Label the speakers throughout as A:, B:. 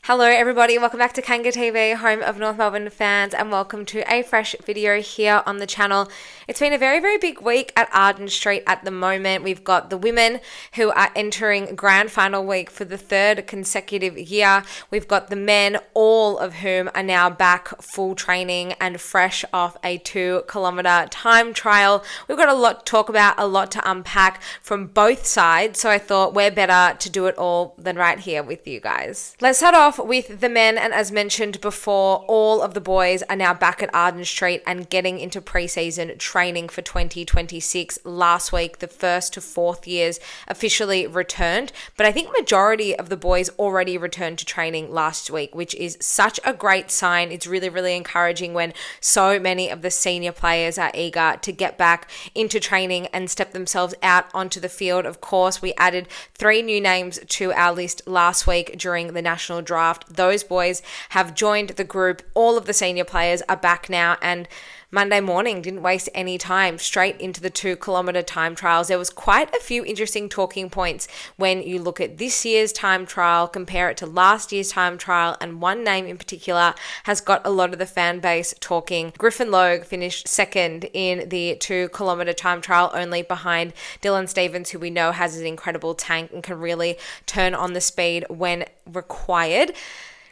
A: Hello everybody, welcome back to Kanga TV, home of North Melbourne fans, and welcome to a fresh video here on the channel. It's been a very, very big week at Arden Street at the moment. We've got the women who are entering Grand Final week for the third consecutive year. We've got the men, all of whom are now back full training and fresh off a 2-kilometre time trial. We've got a lot to talk about, a lot to unpack from both sides, so I thought we're better to do it all than right here with you guys. Let's start off with the men, and as mentioned before, all of the boys are now back at Arden Street and getting into pre-season training for 2026. Last week, the first to fourth years officially returned, but I think majority of the boys already returned to training last week, which is such a great sign. It's really, really encouraging when so many of the senior players are eager to get back into training and step themselves out onto the field. Of course, we added 3 new names to our list last week during the national draft. Those boys have joined the group. All of the senior players are back now, and Monday morning didn't waste any time, straight into the 2-kilometre time trials. There was quite a few interesting talking points when you look at this year's time trial, compare it to last year's time trial, and one name in particular has got a lot of the fan base talking. Griffin Logue finished second in the 2-kilometre time trial, only behind Dylan Stevens, who we know has an incredible tank and can really turn on the speed when required.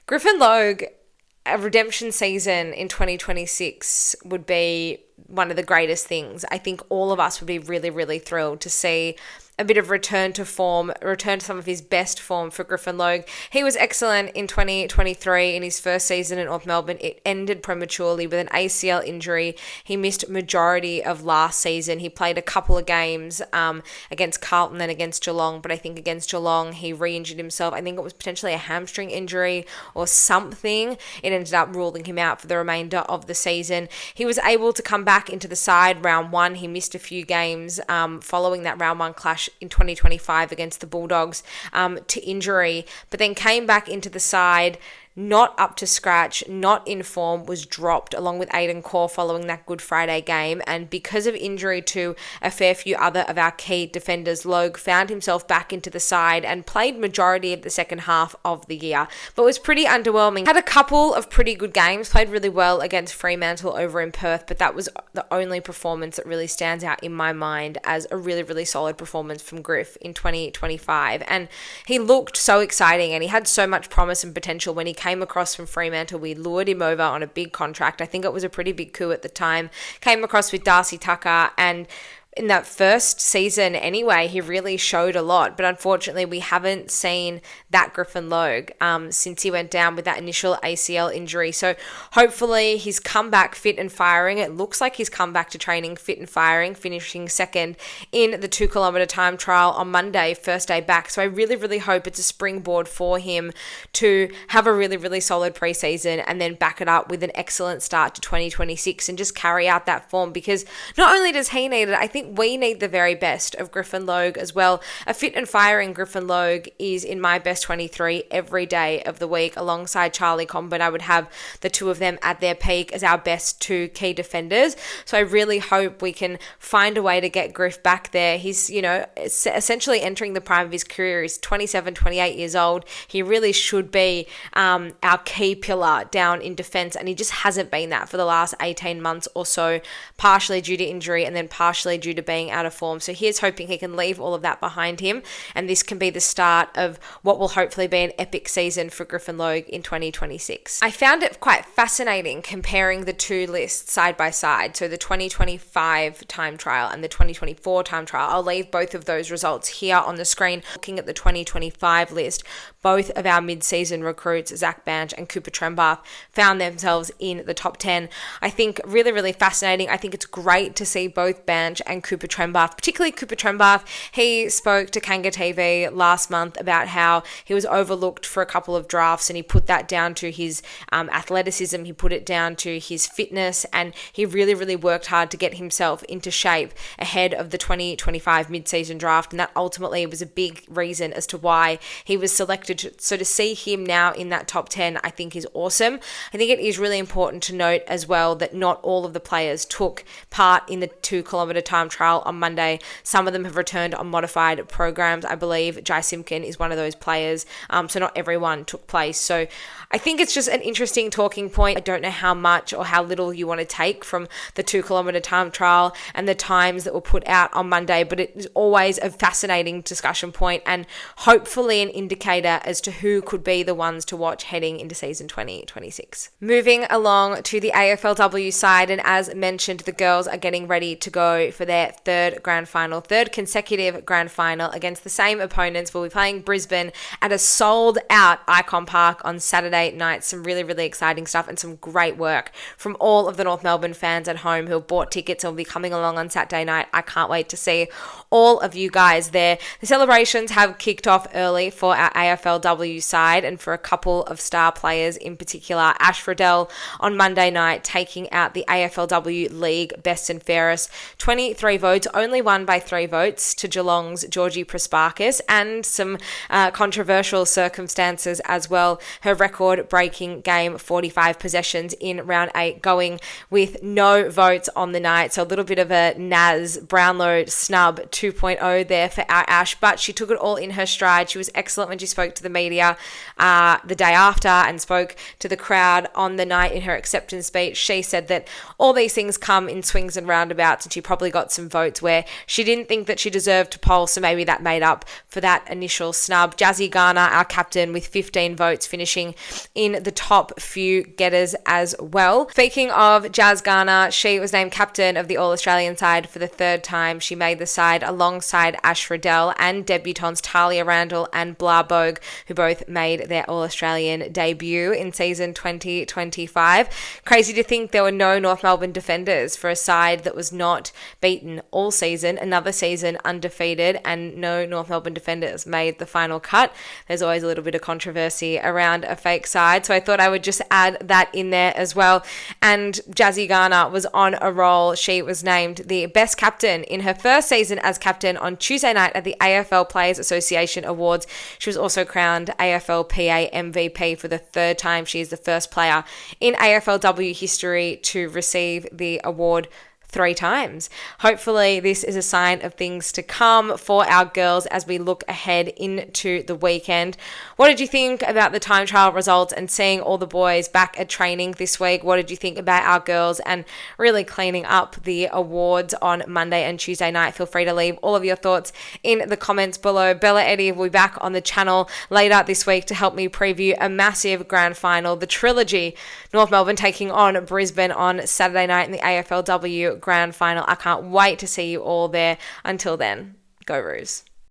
A: Griffin Logue, a redemption season in 2026 would be one of the greatest things. I think all of us would be really, really thrilled to see a bit of return to form, return to some of his best form for Griffin Logue. He was excellent in 2023 in his first season in North Melbourne. It ended prematurely with an ACL injury. He missed majority of last season. He played a couple of games against Carlton and against Geelong, but I think against Geelong he re-injured himself. I think it was potentially a hamstring injury or something. It ended up ruling him out for the remainder of the season. He was able to come back into the side round one. He missed a few games following that round one clash in 2025 against the Bulldogs to injury, but then came back into the side, not up to scratch, not in form, was dropped along with Aidan Corr following that Good Friday game, and because of injury to a fair few other of our key defenders, Logue found himself back into the side and played majority of the second half of the year, but was pretty underwhelming. Had a couple of pretty good games, played really well against Fremantle over in Perth, but that was the only performance that really stands out in my mind as a really, really solid performance from Griff in 2025, and he looked so exciting and he had so much promise and potential. When he came across from Fremantle, we lured him over on a big contract. I think it was a pretty big coup at the time. Came across with Darcy Tucker, and in that first season anyway, he really showed a lot, but unfortunately we haven't seen that Griffin Logue since he went down with that initial ACL injury. So hopefully he's come back fit and firing. It looks like he's come back to training fit and firing, finishing second in the 2-kilometre time trial on Monday, first day back. So I really, really hope it's a springboard for him to have a really, really solid preseason and then back it up with an excellent start to 2026 and just carry out that form, because not only does he need it, I think we need the very best of Griffin Logue as well. A fit and firing Griffin Logue is in my best 23 every day of the week. Alongside Charlie Comben, I would have the two of them at their peak as our best 2 key defenders. So I really hope we can find a way to get Griff back there. He's, essentially entering the prime of his career. He's 27, 28 years old. He really should be our key pillar down in defence, and he just hasn't been that for the last 18 months or so, partially due to injury and then partially due to being out of form. So here's hoping he can leave all of that behind him, and this can be the start of what will hopefully be an epic season for Griffin Logue in 2026. I found it quite fascinating comparing the 2 lists side by side, so the 2025 time trial and the 2024 time trial. I'll leave both of those results here on the screen. Looking at the 2025 list, both of our mid-season recruits, Zach Banch and Cooper Trembath, found themselves in the top 10. I think really, really fascinating. I think it's great to see both Banch and Cooper Trembath, particularly Cooper Trembath. He spoke to Kanga TV last month about how he was overlooked for a couple of drafts, and he put that down to his athleticism, he put it down to his fitness, and he really, really worked hard to get himself into shape ahead of the 2025 mid-season draft, and that ultimately was a big reason as to why he was selected expected. So to see him now in that top 10, I think is awesome. I think it is really important to note as well that not all of the players took part in the 2-kilometer time trial on Monday. Some of them have returned on modified programs. I believe Jai Simpkin is one of those players. So not everyone took place. So I think it's just an interesting talking point. I don't know how much or how little you want to take from the 2-kilometer time trial and the times that were put out on Monday, but it is always a fascinating discussion point and hopefully an indicator as to who could be the ones to watch heading into season 2026. Moving along to the AFLW side, and as mentioned, the girls are getting ready to go for their third consecutive grand final against the same opponents. We'll be playing Brisbane at a sold-out Icon Park on Saturday night. Some really, really exciting stuff and some great work from all of the North Melbourne fans at home who have bought tickets and will be coming along on Saturday night. I can't wait to see all of you guys there. The celebrations have kicked off early for our AFLW side and for a couple of star players in particular. Ash Riddell on Monday night taking out the AFLW League best and fairest. 23 votes, only won by 3 votes to Geelong's Georgie Prasparkas, and some controversial circumstances as well. Her record-breaking game, 45 possessions in round 8, going with no votes on the night. So a little bit of a Naz Brownlow snub 2.0 there for our Ash, but she took it all in her stride. She was excellent when she spoke to the media the day after and spoke to the crowd on the night in her acceptance speech. She said that all these things come in swings and roundabouts, and she probably got some votes where she didn't think that she deserved to poll, so maybe that made up for that initial snub. Jazzy Garner, our captain, with 15 votes, finishing in the top few getters as well. Speaking of Jazz Garner, she was named captain of the All-Australian side for the third time. She made the side alongside Ash Riddell and debutantes Talia Randall and Blah Bogue, who both made their All-Australian debut in season 2025. Crazy to think there were no North Melbourne defenders for a side that was not beaten all season, another season undefeated, and no North Melbourne defenders made the final cut. There's always a little bit of controversy around a fake side, so I thought I would just add that in there as well. And Jazzy Garner was on a roll. She was named the best captain in her first season as captain on Tuesday night at the AFL Players Association Awards. She was also crowned AFLPA MVP for the third time. She is the first player in AFLW history to receive the award 3 times. Hopefully this is a sign of things to come for our girls as we look ahead into the weekend. What did you think about the time trial results and seeing all the boys back at training this week? What did you think about our girls and really cleaning up the awards on Monday and Tuesday night? Feel free to leave all of your thoughts in the comments below. Bella Eddy will be back on the channel later this week to help me preview a massive grand final, the Trilogy, North Melbourne taking on Brisbane on Saturday night in the AFLW Grand Final. I can't wait to see you all there. Until then, go Roos.